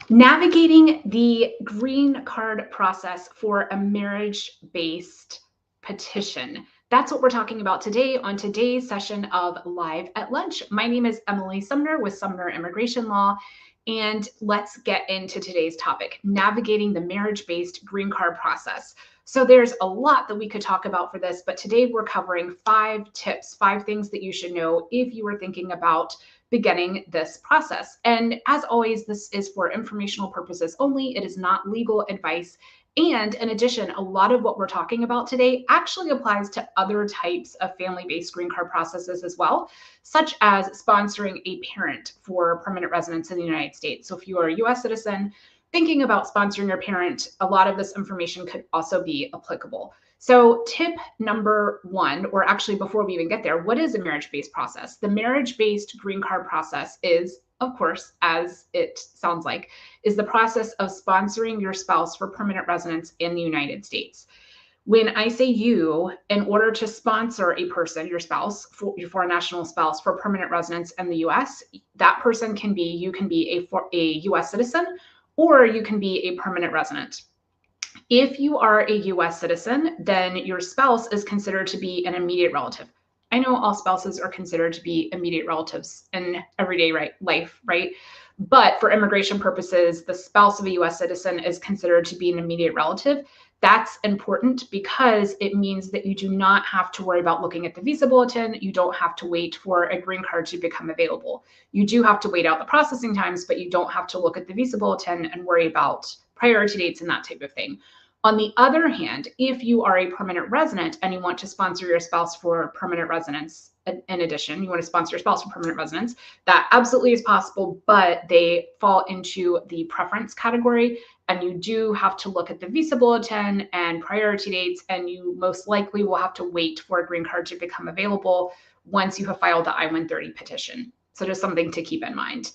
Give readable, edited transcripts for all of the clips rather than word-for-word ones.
Navigating the green card process for a marriage-based petition. That's what we're talking about today on today's session of Live at Lunch. My name is Emily Sumner with Sumner Immigration Law, and let's get into today's topic, navigating the marriage-based green card process. So there's a lot that we could talk about for this, but today we're covering 5 tips, 5 things that you should know if you are thinking about beginning this process. And as always, this is for informational purposes only. It is not legal advice. And in addition, a lot of what we're talking about today actually applies to other types of family-based green card processes as well, such as sponsoring a parent for permanent residence in the United States. So if you are a US citizen thinking about sponsoring your parent, a lot of this information could also be applicable. So tip number 1, or actually before we even get there, what is a marriage-based process? The marriage-based green card process is, of course, as it sounds like, is the process of sponsoring your spouse for permanent residence in the United States. When I say you, in order to sponsor a person, your spouse, for your foreign national spouse for permanent residence in the US, that person can be, you can be a US citizen, or you can be a permanent resident. If you are a US citizen, then your spouse is considered to be an immediate relative. I know all spouses are considered to be immediate relatives in everyday life, right? But for immigration purposes, the spouse of a US citizen is considered to be an immediate relative. That's important because it means that you do not have to worry about looking at the visa bulletin. You don't have to wait for a green card to become available. You do have to wait out the processing times, but you don't have to look at the visa bulletin and worry about priority dates and that type of thing. On the other hand, if you are a permanent resident and you want to sponsor your spouse for permanent residence, in addition, you want to sponsor your spouse for permanent residence, that absolutely is possible, but they fall into the preference category. And you do have to look at the visa bulletin and priority dates, and you most likely will have to wait for a green card to become available once you have filed the I-130 petition. So just something to keep in mind.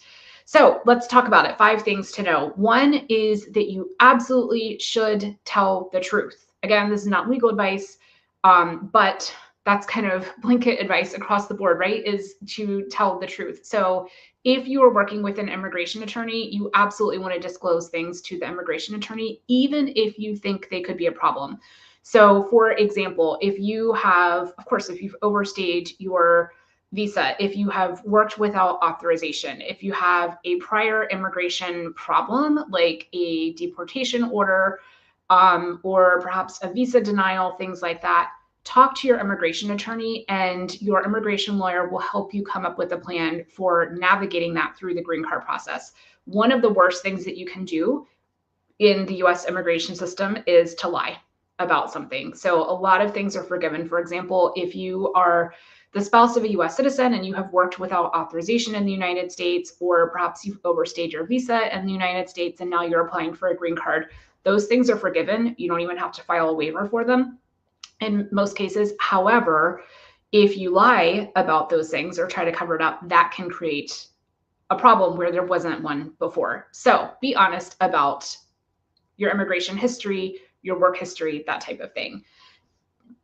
So let's talk about it. 5 things to know. 1 is that you absolutely should tell the truth. Again, this is not legal advice, but that's kind of blanket advice across the board, right? Is to tell the truth. So if you are working with an immigration attorney, you absolutely want to disclose things to the immigration attorney, even if you think they could be a problem. So for example, if you have, of course, if you've overstayed your visa, if you have worked without authorization, if you have a prior immigration problem, like a deportation order, or perhaps a visa denial, things like that, talk to your immigration attorney, and your immigration lawyer will help you come up with a plan for navigating that through the green card process. One of the worst things that you can do in the US immigration system is to lie about something. So a lot of things are forgiven. For example, if you are the spouse of a US citizen and you have worked without authorization in the United States, or perhaps you've overstayed your visa in the United States and now you're applying for a green card, those things are forgiven. You don't even have to file a waiver for them in most cases. However, if you lie about those things or try to cover it up, that can create a problem where there wasn't one before. So be honest about your immigration history, your work history, that type of thing.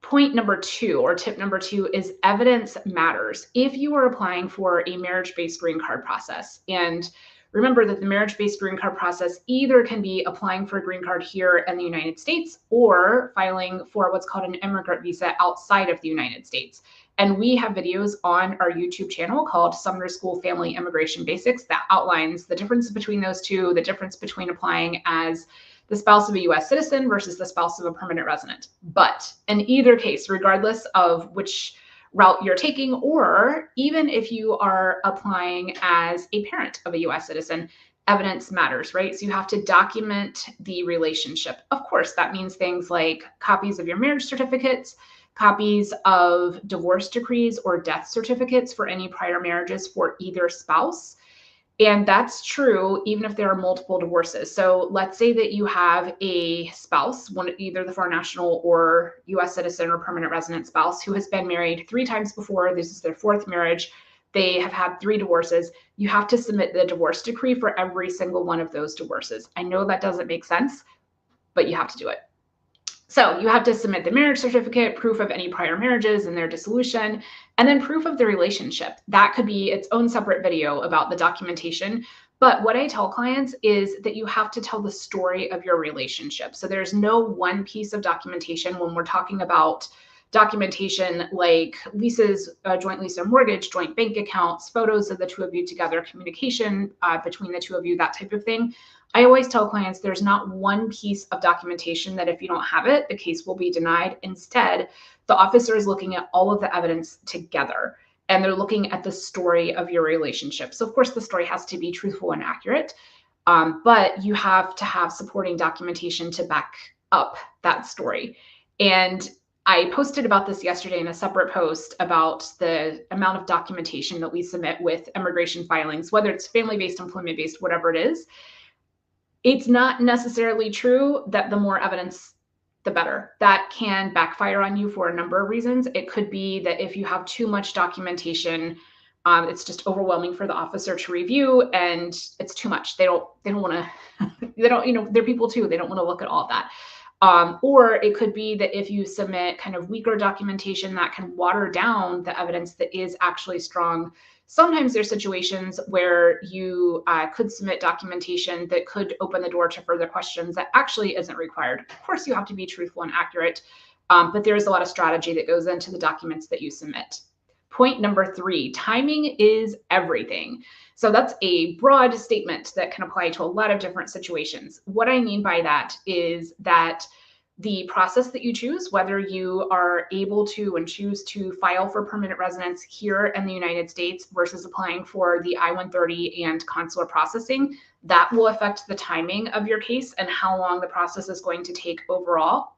Point number 2, or tip number 2, is evidence matters. If you are applying for a marriage-based green card process, and remember that the marriage-based green card process either can be applying for a green card here in the United States or filing for what's called an immigrant visa outside of the United States. And we have videos on our YouTube channel called Sumner School Family Immigration Basics that outlines the difference between those two, the difference between applying as the spouse of a US citizen versus the spouse of a permanent resident. But in either case, regardless of which route you're taking, or even if you are applying as a parent of a US citizen, evidence matters, right? So you have to document the relationship. Of course, that means things like copies of your marriage certificates, copies of divorce decrees or death certificates for any prior marriages for either spouse. And that's true even if there are multiple divorces. So let's say that you have a spouse, either the foreign national or US citizen or permanent resident spouse, who has been married 3 times before. This is their 4th marriage. They have had 3 divorces. You have to submit the divorce decree for every single one of those divorces. I know that doesn't make sense, but you have to do it. So you have to submit the marriage certificate, proof of any prior marriages and their dissolution, and then proof of the relationship. That could be its own separate video about the documentation. But what I tell clients is that you have to tell the story of your relationship. So there's no one piece of documentation when we're talking about documentation like leases, joint lease or mortgage, joint bank accounts, photos of the two of you together, communication between the two of you, that type of thing. I always tell clients there's not one piece of documentation that if you don't have it, the case will be denied. Instead, the officer is looking at all of the evidence together, and they're looking at the story of your relationship. So of course the story has to be truthful and accurate, but you have to have supporting documentation to back up that story. And I posted about this yesterday in a separate post about the amount of documentation that we submit with immigration filings, whether it's family-based, employment-based, whatever it is. It's not necessarily true that the more evidence, the better. That can backfire on you for a number of reasons. It could be that if you have too much documentation, it's just overwhelming for the officer to review, and it's too much. They don't want to, they don't, they're people too. They don't want to look at all of that. Or it could be that if you submit kind of weaker documentation, that can water down the evidence that is actually strong. Sometimes there's situations where you could submit documentation that could open the door to further questions that actually isn't required. Of course, you have to be truthful and accurate, but there's a lot of strategy that goes into the documents that you submit. Point number 3, timing is everything. So that's a broad statement that can apply to a lot of different situations. What I mean by that is that the process that you choose, whether you are able to and choose to file for permanent residence here in the United States versus applying for the I-130 and consular processing, that will affect the timing of your case and how long the process is going to take overall.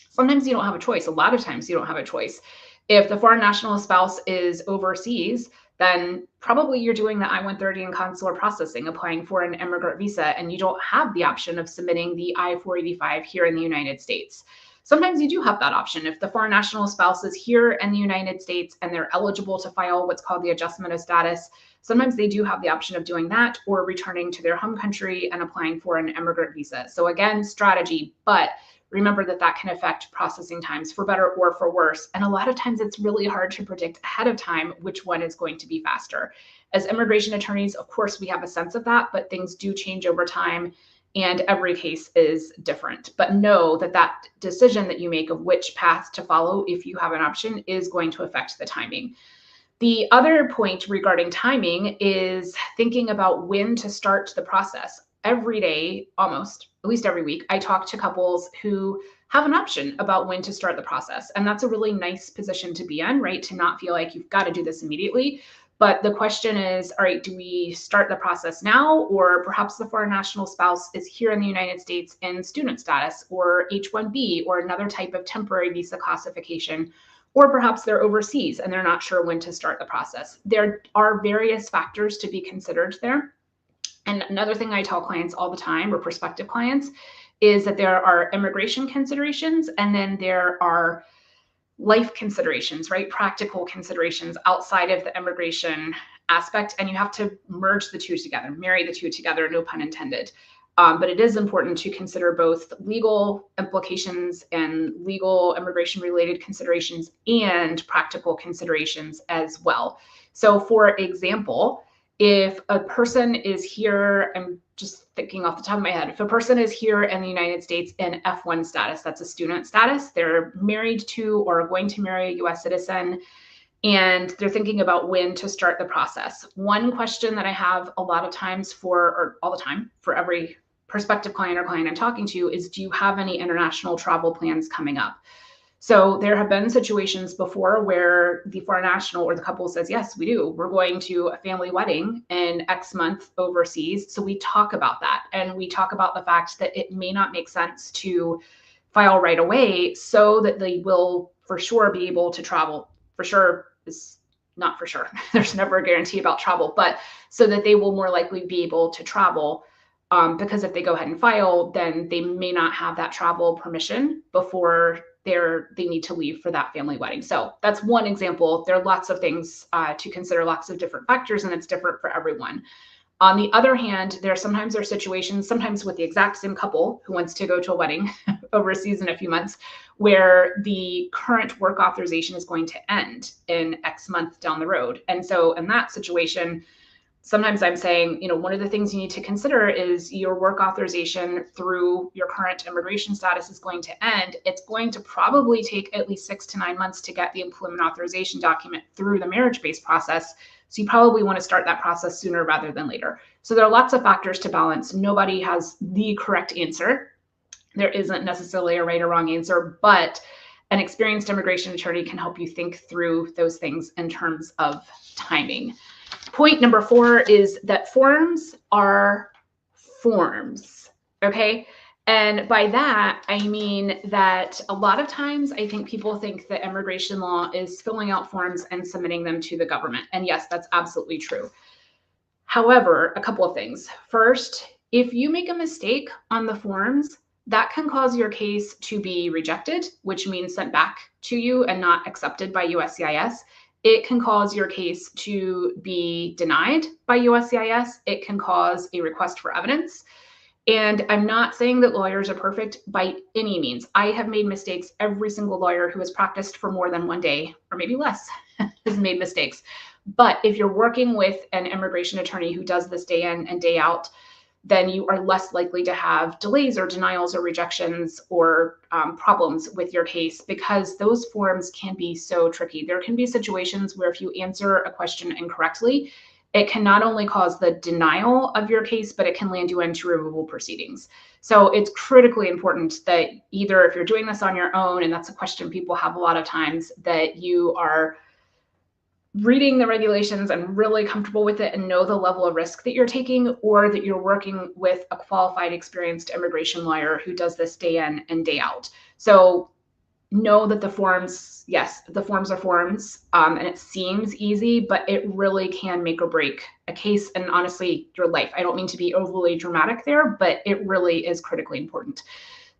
Sometimes you don't have a choice. A lot of times you don't have a choice. If the foreign national spouse is overseas, then probably you're doing the I-130 and consular processing, applying for an immigrant visa, and you don't have the option of submitting the I-485 here in the United States. Sometimes you do have that option. If the foreign national spouse is here in the United States and they're eligible to file what's called the adjustment of status, sometimes they do have the option of doing that or returning to their home country and applying for an immigrant visa. So again, strategy, but remember that that can affect processing times for better or for worse. And a lot of times it's really hard to predict ahead of time which one is going to be faster. As immigration attorneys, of course, we have a sense of that, but things do change over time and every case is different. But know that that decision that you make of which path to follow, if you have an option, is going to affect the timing. The other point regarding timing is thinking about when to start the process. Every day, almost, at least every week, I talk to couples who have an option about when to start the process. And that's a really nice position to be in, right? To not feel like you've got to do this immediately. But the question is, all right, do we start the process now? Or perhaps the foreign national spouse is here in the United States in student status or H-1B or another type of temporary visa classification. Or perhaps they're overseas and they're not sure when to start the process. There are various factors to be considered there. And another thing I tell clients all the time, or prospective clients, is that there are immigration considerations and then there are life considerations, right? Practical considerations outside of the immigration aspect. And you have to merge the two together, marry the two together, no pun intended. But it is important to consider both legal implications and legal immigration related considerations and practical considerations as well. So for example, if a person is here, I'm just thinking off the top of my head, if a person is here in the United States in F1 status, that's a student status, they're married to or going to marry a US citizen, and they're thinking about when to start the process. One question that I have a lot of times or all the time for every prospective client or client I'm talking to is, do you have any international travel plans coming up? So there have been situations before where the foreign national or the couple says, yes, we do. We're going to a family wedding in X month overseas. So we talk about that. And we talk about the fact that it may not make sense to file right away so that they will for sure be able to travel. For sure is not for sure. There's never a guarantee about travel, but so that they will more likely be able to travel. Because if they go ahead and file, then they may not have that travel permission before they need to leave for that family wedding. So that's one example. There are lots of things to consider, lots of different factors, and it's different for everyone. On the other hand, there are situations, sometimes with the exact same couple who wants to go to a wedding overseas in a few months, where the current work authorization is going to end in X month down the road. And so in that situation, sometimes I'm saying, one of the things you need to consider is your work authorization through your current immigration status is going to end. It's going to probably take at least 6 to 9 months to get the employment authorization document through the marriage-based process. So you probably want to start that process sooner rather than later. So there are lots of factors to balance. Nobody has the correct answer. There isn't necessarily a right or wrong answer, but an experienced immigration attorney can help you think through those things in terms of timing. Point number 4 is that forms are forms, okay? And by that, I mean that a lot of times I think people think that immigration law is filling out forms and submitting them to the government. And yes, that's absolutely true. However, a couple of things. First, if you make a mistake on the forms, that can cause your case to be rejected, which means sent back to you and not accepted by USCIS. It can cause your case to be denied by USCIS. It can cause a request for evidence. And I'm not saying that lawyers are perfect by any means. I have made mistakes. Every single lawyer who has practiced for more than one day, or maybe less, has made mistakes. But if you're working with an immigration attorney who does this day in and day out, then you are less likely to have delays or denials or rejections or problems with your case, because those forms can be so tricky. There can be situations where if you answer a question incorrectly, it can not only cause the denial of your case, but it can land you into removal proceedings. So it's critically important that either if you're doing this on your own, and that's a question people have a lot of times, that you are reading the regulations and really comfortable with it and know the level of risk that you're taking, or that you're working with a qualified, experienced immigration lawyer who does this day in and day out. So know that the forms, yes, the forms are forms, and it seems easy, but it really can make or break a case and honestly your life. I don't mean to be overly dramatic there, but it really is critically important.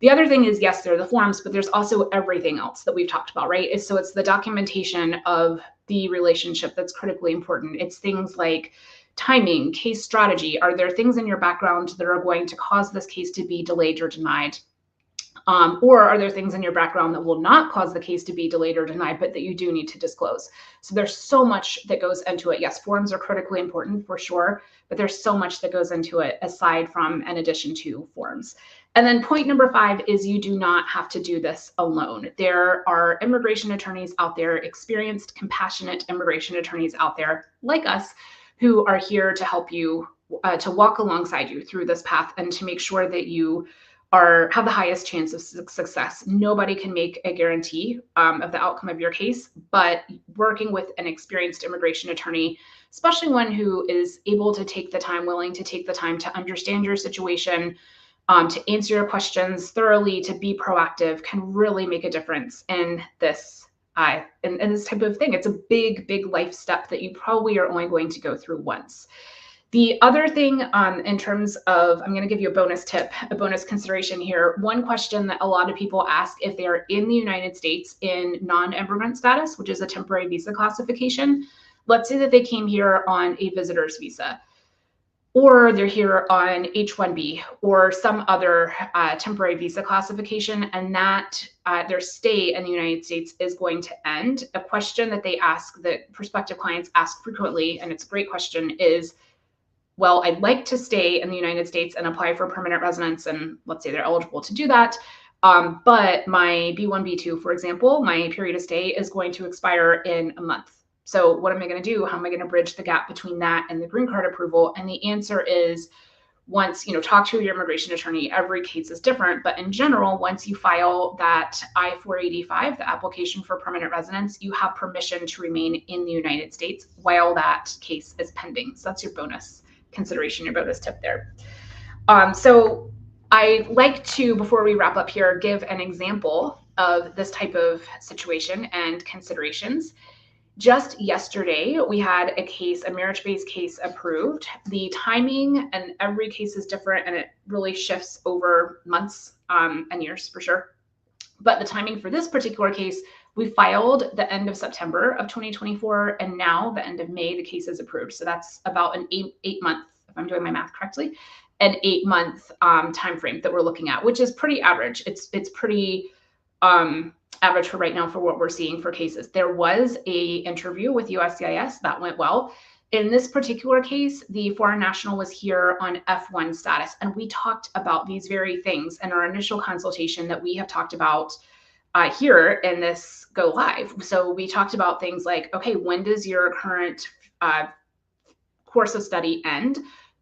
The other thing is, yes, there are the forms, but there's also everything else that we've talked about, right? So it's the documentation of the relationship that's critically important. It's things like timing, case strategy. Are there things in your background that are going to cause this case to be delayed or denied? Or are there things in your background that will not cause the case to be delayed or denied, but that you do need to disclose? So there's so much that goes into it. Yes, forms are critically important for sure, but there's so much that goes into it aside from and addition to forms. And then point number 5 is you do not have to do this alone. There are immigration attorneys out there, experienced, compassionate immigration attorneys out there like us, who are here to help you, to walk alongside you through this path and to make sure that you have the highest chance of success. Nobody can make a guarantee of the outcome of your case, but working with an experienced immigration attorney, especially one who is able to take the time, willing to take the time to understand your situation, to answer your questions thoroughly, to be proactive, can really make a difference in this this type of thing. It's a big, big life step that you probably are only going to go through once. The other thing in terms of, I'm going to give you a bonus tip, a bonus consideration here. One question that a lot of people ask if they are in the United States in non-immigrant status, which is a temporary visa classification. Let's say that they came here on a visitor's visa, or they're here on H-1B or some other temporary visa classification, and that their stay in the United States is going to end. A question that they ask, that prospective clients ask frequently, and it's a great question, is, well, I'd like to stay in the United States and apply for permanent residence, and let's say they're eligible to do that. But my B1, B2, for example, my period of stay is going to expire in a month. So what am I going to do? How am I going to bridge the gap between that and the green card approval? And the answer is, once, talk to your immigration attorney. Every case is different, but in general, once you file that I-485, the application for permanent residence, you have permission to remain in the United States while that case is pending. So that's your bonus consideration, your bonus tip there. So I like to, before we wrap up here, give an example of this type of situation and considerations. Just yesterday, we had a case, a marriage-based case approved. The timing and every case is different, and it really shifts over months and years for sure. But the timing for this particular case, we filed the end of September of 2024, and now the end of May, the case is approved. So that's about an eight month, if I'm doing my math correctly, an 8 month time frame that we're looking at, which is pretty average. It's pretty average for right now for what we're seeing for cases. There was a interview with USCIS that went well, In this particular case, the foreign national was here on F1 status, and we talked about these very things in our initial consultation that we have talked about here in this go live. So we talked about things like, okay, when does your current course of study end?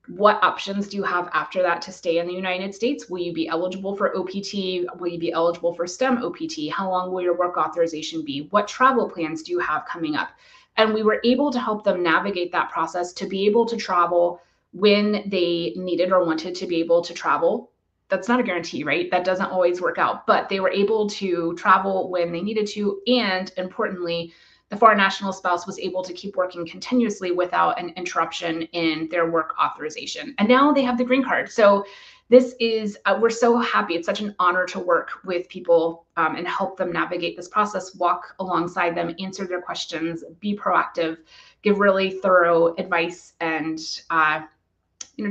What options do you have after that to stay in the United States? Will you be eligible for OPT? Will you be eligible for STEM OPT? How long will your work authorization be? What travel plans do you have coming up? And we were able to help them navigate that process to be able to travel when they needed or wanted to be able to travel. That's not a guarantee, right? That doesn't always work out, but they were able to travel when they needed to. And importantly, the foreign national spouse was able to keep working continuously without an interruption in their work authorization. And now they have the green card. So this is, we're so happy. It's such an honor to work with people and help them navigate this process, walk alongside them, answer their questions, be proactive, give really thorough advice and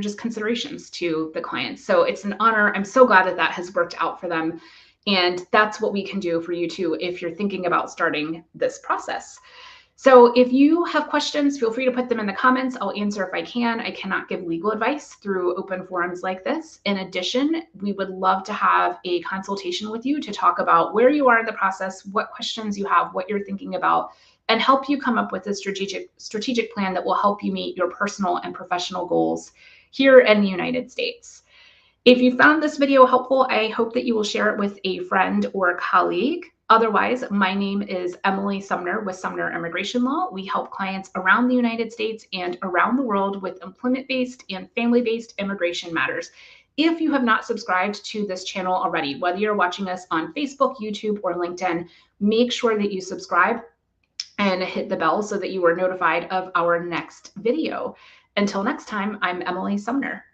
just considerations to the clients. So it's an honor. I'm so glad that that has worked out for them. And that's what we can do for you too if you're thinking about starting this process. So if you have questions, feel free to put them in the comments. I'll answer if I can. I cannot give legal advice through open forums like this. In addition, we would love to have a consultation with you to talk about where you are in the process, what questions you have, what you're thinking about, and help you come up with a strategic plan that will help you meet your personal and professional goals here in the United States. If you found this video helpful, I hope that you will share it with a friend or a colleague. Otherwise, my name is Emily Sumner with Sumner Immigration Law. We help clients around the United States and around the world with employment-based and family-based immigration matters. If you have not subscribed to this channel already, whether you're watching us on Facebook, YouTube, or LinkedIn, make sure that you subscribe and hit the bell so that you are notified of our next video. Until next time, I'm Emily Sumner.